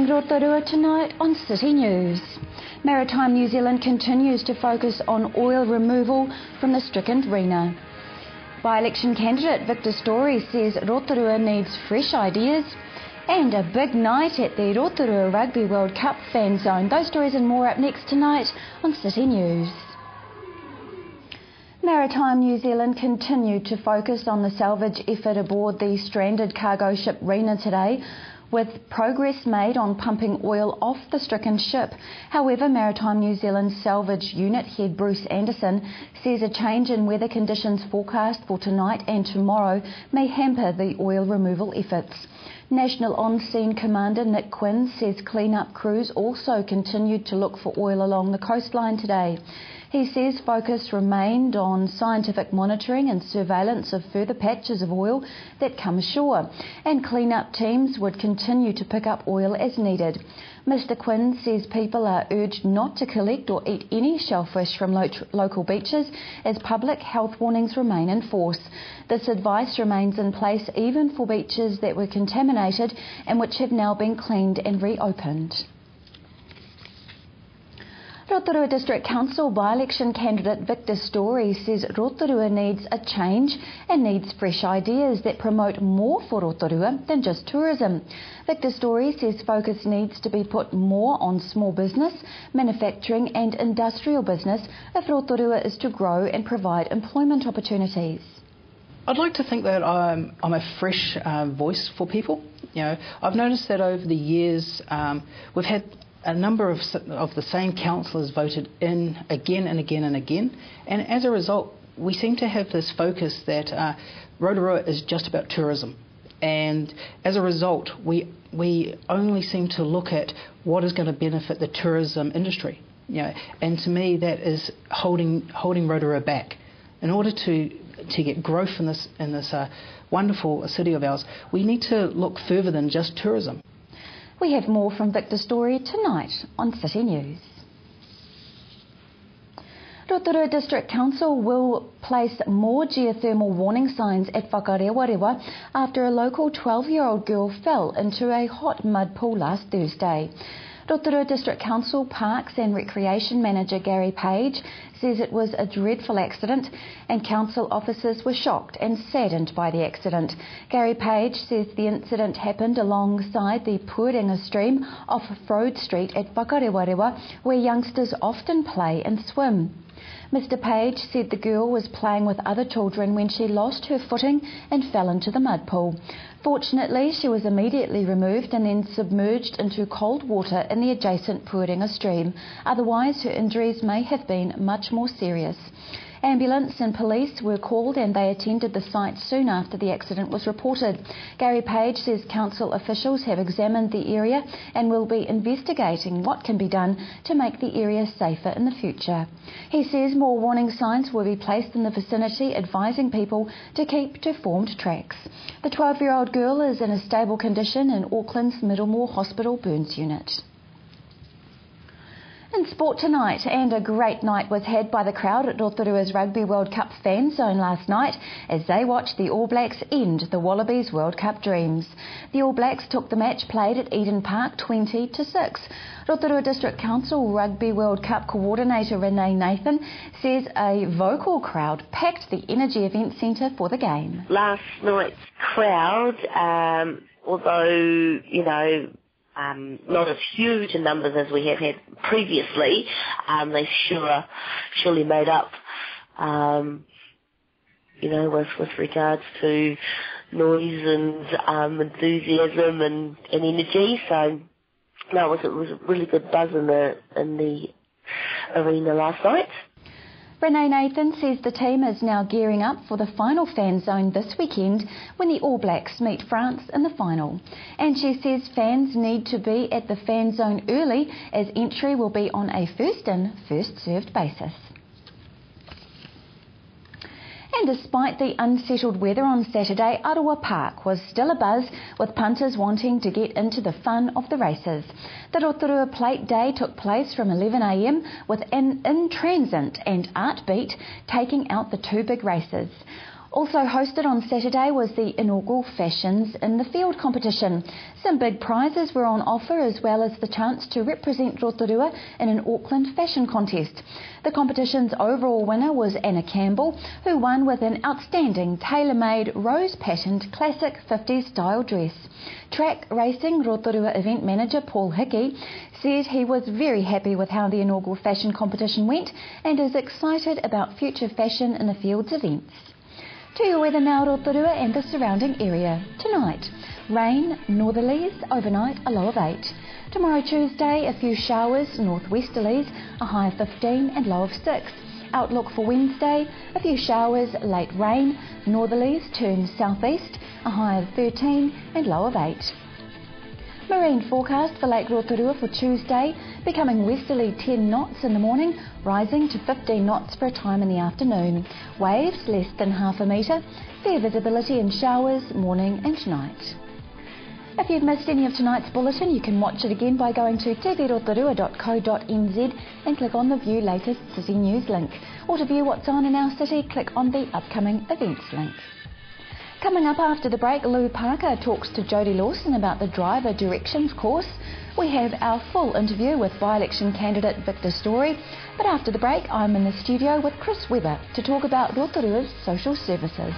Morning Rotorua tonight on City News. Maritime New Zealand continues to focus on oil removal from the stricken Rena. By-election candidate Victor Story says Rotorua needs fresh ideas. And a big night at the Rotorua Rugby World Cup fan zone. Those stories and more up next tonight on City News. Maritime New Zealand continued to focus on the salvage effort aboard the stranded cargo ship Rena today, with progress made on pumping oil off the stricken ship. However, Maritime New Zealand's salvage unit head Bruce Anderson says a change in weather conditions forecast for tonight and tomorrow may hamper the oil removal efforts. National On-Scene Commander Nick Quinn says clean-up crews also continued to look for oil along the coastline today. He says focus remained on scientific monitoring and surveillance of further patches of oil that come ashore, and clean-up teams would continue to pick up oil as needed. Mr Quinn says people are urged not to collect or eat any shellfish from local beaches as public health warnings remain in force. This advice remains in place even for beaches that were contaminated and which have now been cleaned and reopened. Rotorua District Council by-election candidate Victor Story says Rotorua needs a change and needs fresh ideas that promote more for Rotorua than just tourism. Victor Story says focus needs to be put more on small business, manufacturing and industrial business if Rotorua is to grow and provide employment opportunities. I'd like to think that I'm a fresh voice for people. I've noticed that over the years we've had a number of the same councillors voted in again and again and again, and as a result we seem to have this focus that Rotorua is just about tourism, and as a result we only seem to look at what is going to benefit the tourism industry, and to me that is holding Rotorua back. In order to get growth in this wonderful city of ours, we need to look further than just tourism. We have more from Victor Story tonight on City News. Rotorua District Council will place more geothermal warning signs at Whakarewarewa after a local 12-year-old girl fell into a hot mud pool last Thursday. Rotorua District Council Parks and Recreation Manager Gary Page says it was a dreadful accident and council officers were shocked and saddened by the accident. Gary Page says the incident happened alongside the Puringa stream off Frode Street at Whakarewarewa, where youngsters often play and swim. Mr Page said the girl was playing with other children when she lost her footing and fell into the mud pool. Fortunately, she was immediately removed and then submerged into cold water in the adjacent Puringa stream. Otherwise, her injuries may have been much more serious. Ambulance and police were called and they attended the site soon after the accident was reported. Gary Page says council officials have examined the area and will be investigating what can be done to make the area safer in the future. He says more warning signs will be placed in the vicinity advising people to keep to formed tracks. The 12-year-old girl is in a stable condition in Auckland's Middlemore Hospital Burns Unit. In sport tonight, and a great night was had by the crowd at Rotorua's Rugby World Cup fan zone last night as they watched the All Blacks end the Wallabies World Cup dreams. The All Blacks took the match played at Eden Park 20-6. Rotorua District Council Rugby World Cup coordinator Renee Nathan says a vocal crowd packed the Energy Event Centre for the game. Last night's crowd, although, not as huge in numbers as we have had previously, they surely made up, with regards to noise and enthusiasm and energy. So, no, it was a really good buzz in the arena last night. Renee Nathan says the team is now gearing up for the final fan zone this weekend when the All Blacks meet France in the final. And she says fans need to be at the fan zone early as entry will be on a first-in, first-served basis. And despite the unsettled weather on Saturday, Arawa Park was still abuzz with punters wanting to get into the fun of the races. The Rotorua Plate Day took place from 11 a.m. with an in-transit and art beat taking out the two big races. Also hosted on Saturday was the inaugural Fashions in the Field competition. Some big prizes were on offer, as well as the chance to represent Rotorua in an Auckland fashion contest. The competition's overall winner was Anna Campbell, who won with an outstanding tailor-made rose-patterned classic 50s style dress. Track Racing Rotorua event manager Paul Hickey said he was very happy with how the inaugural fashion competition went and is excited about future Fashion in the Fields events. To your weather now, Rotorua and the surrounding area. Tonight, rain, northerlies, overnight a low of 8. Tomorrow Tuesday, a few showers, northwesterlies, a high of 15 and low of 6. Outlook for Wednesday, a few showers, late rain, northerlies turn southeast, a high of 13 and low of 8. Marine forecast for Lake Rotorua for Tuesday, becoming westerly 10 knots in the morning, rising to 15 knots for a time in the afternoon. Waves less than half a metre, fair visibility and showers morning and night. If you've missed any of tonight's bulletin, you can watch it again by going to tvrotorua.co.nz and click on the View Latest City News link. Or to view what's on in our city, click on the upcoming events link. Coming up after the break, Lou Parker talks to Jodie Lawson about the driver directions course. We have our full interview with by-election candidate Victor Story. But after the break, I'm in the studio with Chris Webber to talk about Rotorua's social services.